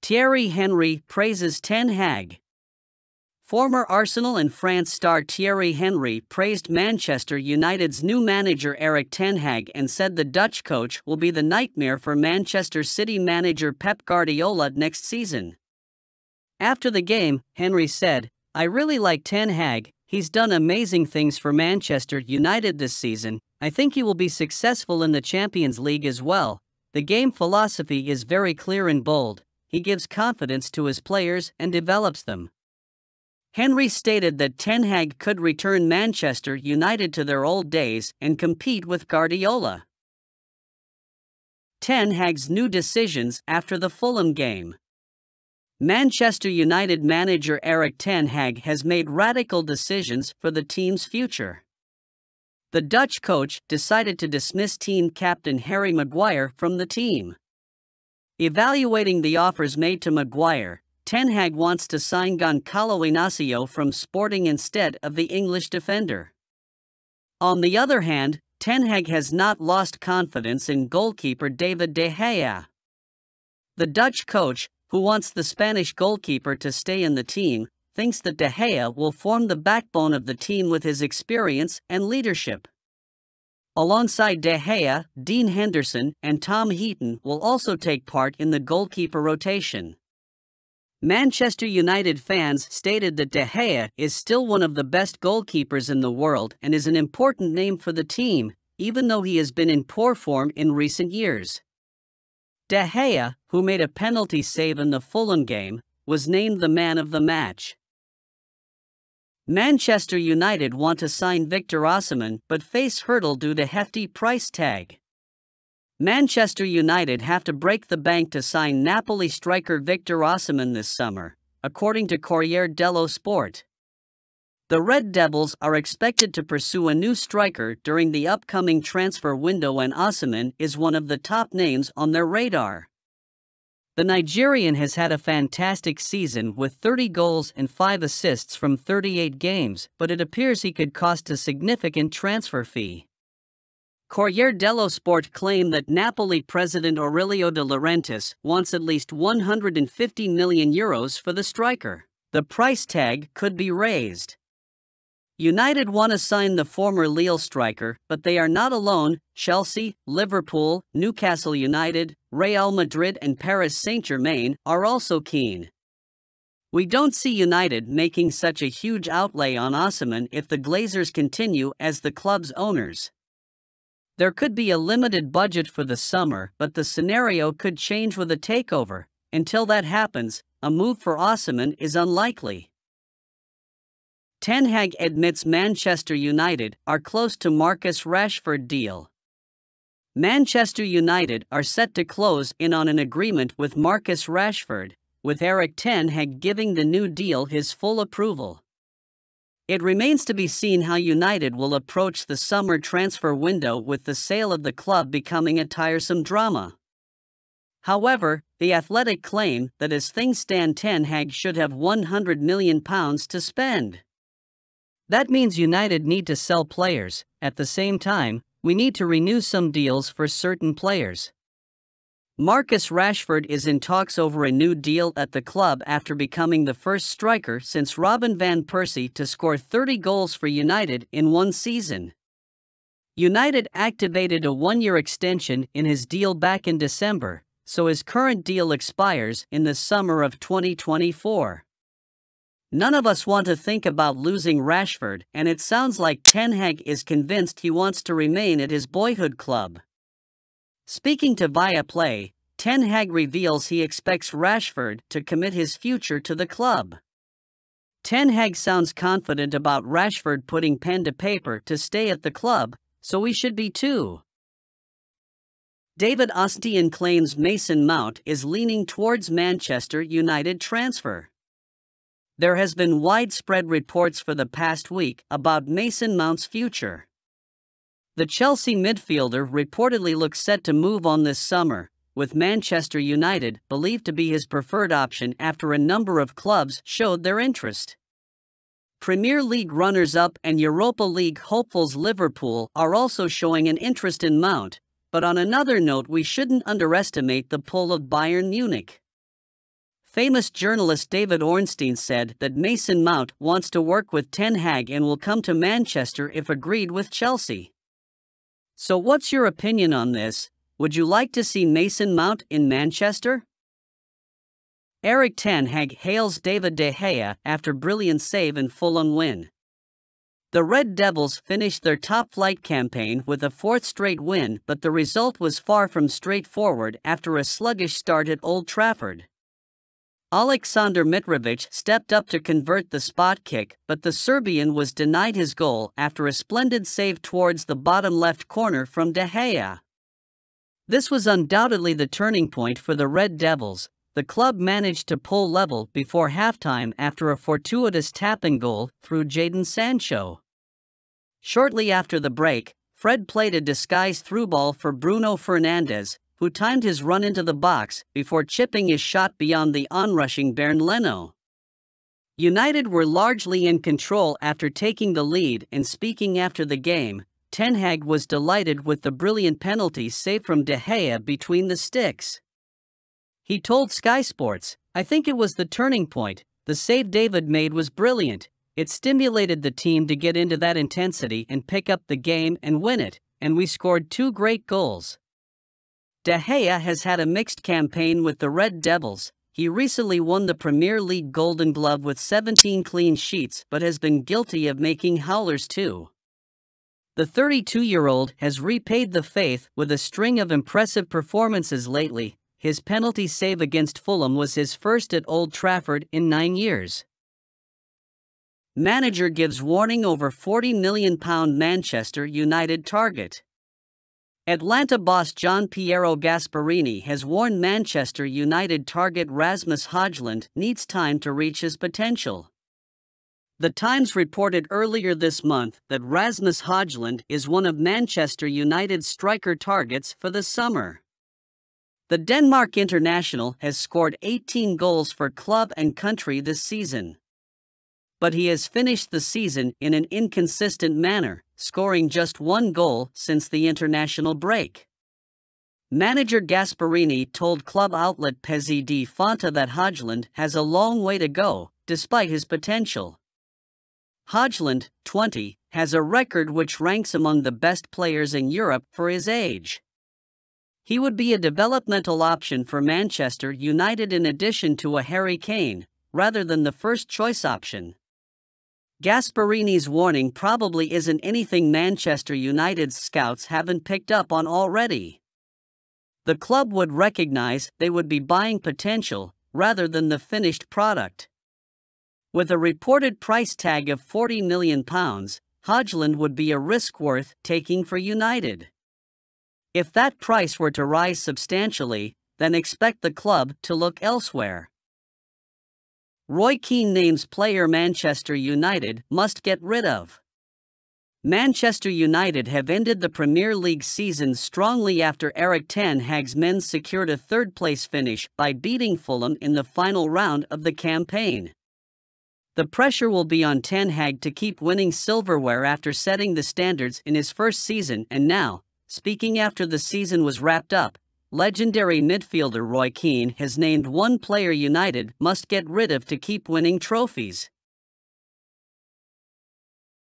Thierry Henry praises Ten Hag. Former Arsenal and France star Thierry Henry praised Manchester United's new manager Erik ten Hag and said the Dutch coach will be the nightmare for Manchester City manager Pep Guardiola next season. After the game, Henry said, "I really like Ten Hag, he's done amazing things for Manchester United this season. I think he will be successful in the Champions League as well. The game philosophy is very clear and bold. He gives confidence to his players and develops them." Henry stated that Ten Hag could return Manchester United to their old days and compete with Guardiola. Ten Hag's new decisions after the Fulham game. Manchester United manager Erik ten Hag has made radical decisions for the team's future. The Dutch coach decided to dismiss team captain Harry Maguire from the team. Evaluating the offers made to Maguire, Ten Hag wants to sign Goncalo Inacio from Sporting instead of the English defender. On the other hand, Ten Hag has not lost confidence in goalkeeper David de Gea. The Dutch coach, who wants the Spanish goalkeeper to stay in the team, thinks that de Gea will form the backbone of the team with his experience and leadership. Alongside De Gea, Dean Henderson and Tom Heaton will also take part in the goalkeeper rotation. Manchester United fans stated that De Gea is still one of the best goalkeepers in the world and is an important name for the team, even though he has been in poor form in recent years. De Gea, who made a penalty save in the Fulham game, was named the man of the match. Manchester United want to sign Victor Rossman but face hurdle due to hefty price tag. Manchester United have to break the bank to sign Napoli striker Victor Rossman this summer, according to Corriere dello Sport. The Red Devils are expected to pursue a new striker during the upcoming transfer window, and Rossman is one of the top names on their radar. The Nigerian has had a fantastic season with 30 goals and 5 assists from 38 games, but it appears he could cost a significant transfer fee. Corriere dello Sport claimed that Napoli president Aurelio De Laurentiis wants at least €150 million for the striker. The price tag could be raised. United want to sign the former Lille striker, but they are not alone. Chelsea, Liverpool, Newcastle United, Real Madrid and Paris Saint-Germain are also keen. We don't see United making such a huge outlay on Rossman if the Glazers continue as the club's owners. There could be a limited budget for the summer, but the scenario could change with a takeover. Until that happens, a move for Rossman is unlikely. Ten Hag admits Manchester United are close to Marcus Rashford deal. Manchester United are set to close in on an agreement with Marcus Rashford, with Erik ten Hag giving the new deal his full approval. It remains to be seen how United will approach the summer transfer window, with the sale of the club becoming a tiresome drama. However, The Athletic claim that as things stand, Ten Hag should have £100 million to spend. That means United need to sell players. At the same time, we need to renew some deals for certain players. Marcus Rashford is in talks over a new deal at the club after becoming the first striker since Robin van Persie to score 30 goals for United in one season. United activated a one-year extension in his deal back in December, so his current deal expires in the summer of 2024. None of us want to think about losing Rashford, and it sounds like Ten Hag is convinced he wants to remain at his boyhood club. Speaking to Viaplay, Ten Hag reveals he expects Rashford to commit his future to the club. Ten Hag sounds confident about Rashford putting pen to paper to stay at the club, so we should be too. David Ornstein claims Mason Mount is leaning towards Manchester United transfer. There has been widespread reports for the past week about Mason Mount's future. The Chelsea midfielder reportedly looks set to move on this summer, with Manchester United believed to be his preferred option after a number of clubs showed their interest. Premier League runners-up and Europa League hopefuls Liverpool are also showing an interest in Mount, but on another note, we shouldn't underestimate the pull of Bayern Munich. Famous journalist David Ornstein said that Mason Mount wants to work with Ten Hag and will come to Manchester if agreed with Chelsea. So what's your opinion on this? Would you like to see Mason Mount in Manchester? Erik Ten Hag hails David de Gea after brilliant save and Fulham win. The Red Devils finished their top-flight campaign with a fourth straight win, but the result was far from straightforward after a sluggish start at Old Trafford. Aleksandar Mitrovic stepped up to convert the spot kick, but the Serbian was denied his goal after a splendid save towards the bottom left corner from de Gea. This was undoubtedly the turning point for the Red Devils. The club managed to pull level before halftime after a fortuitous tap-in goal through Jadon Sancho. Shortly after the break, Fred played a disguised through ball for Bruno Fernandes, who timed his run into the box before chipping his shot beyond the onrushing Bernd Leno. United were largely in control after taking the lead, and speaking after the game, Ten Hag was delighted with the brilliant penalty save from de Gea between the sticks. He told Sky Sports, "I think it was the turning point. The save David made was brilliant. It stimulated the team to get into that intensity and pick up the game and win it, and we scored 2 great goals." De Gea has had a mixed campaign with the Red Devils. He recently won the Premier League Golden Glove with 17 clean sheets but has been guilty of making howlers too. The 32-year-old has repaid the faith with a string of impressive performances lately. His penalty save against Fulham was his first at Old Trafford in 9 years. Manager gives warning over £40 million Manchester United target. Atlanta boss Gian Piero Gasperini has warned Manchester United target Rasmus Højlund needs time to reach his potential. The Times reported earlier this month that Rasmus Højlund is one of Manchester United's striker targets for the summer. The Denmark international has scored 18 goals for club and country this season. But he has finished the season in an inconsistent manner, scoring just 1 goal since the international break. Manager Gasperini told club outlet Pezzi di Fonte that Højlund has a long way to go, despite his potential. Højlund, 20, has a record which ranks among the best players in Europe for his age. He would be a developmental option for Manchester United in addition to a Harry Kane, rather than the first-choice option. Gasperini's warning probably isn't anything Manchester United's scouts haven't picked up on already. The club would recognize they would be buying potential, rather than the finished product. With a reported price tag of £40 million, Højlund would be a risk worth taking for United. If that price were to rise substantially, then expect the club to look elsewhere. Roy Keane names player Manchester United must get rid of. Manchester United have ended the Premier League season strongly after Erik Ten Hag's men secured a third-place finish by beating Fulham in the final round of the campaign. The pressure will be on Ten Hag to keep winning silverware after setting the standards in his first season, and now, speaking after the season was wrapped up, legendary midfielder Roy Keane has named one player United must get rid of to keep winning trophies.